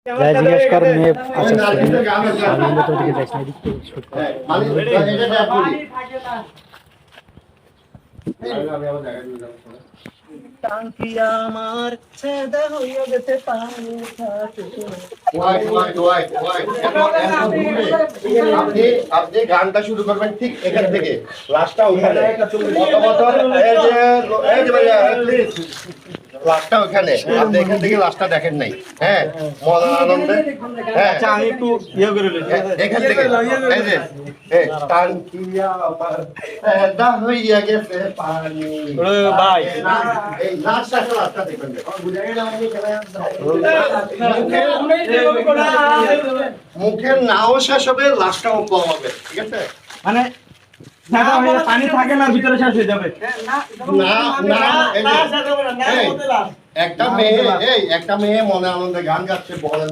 জিজ্ঞেস কর মেয়ে আচ্ছা আমি তো দিকে যাইছ না এদিক থেকে শুট কর টাঙ্কি আমার ছেদা হইয়া গেছে পানি খাতে আপনি গানটা শুরু করবেন ঠিক এখান থেকে লাস্টটা ওখানে এই যে ভাইয়া প্লিজ লাস্টটা ওখানে আপনি এখান থেকে লাস্টটা দেখেন নাই হ্যাঁ মজার আনন্দে হ্যাঁ আচ্ছা আমি একটু ইয়ে করে লই এখান থেকে এই যে এই টাঙ্কিয়া আমার ছেদা হইয়া গেছে পানি ভাই এই লাস্টটা দেখবেন বুঝাই না মুখের নাও শেষ হবে লাস্টটাও কম হবে ঠিক আছে মানে পানি থাকে না ভিতরে শেষ হয়ে যাবে না না একটা মেয়ে মনে আনন্দে গান গাচ্ছে বলেন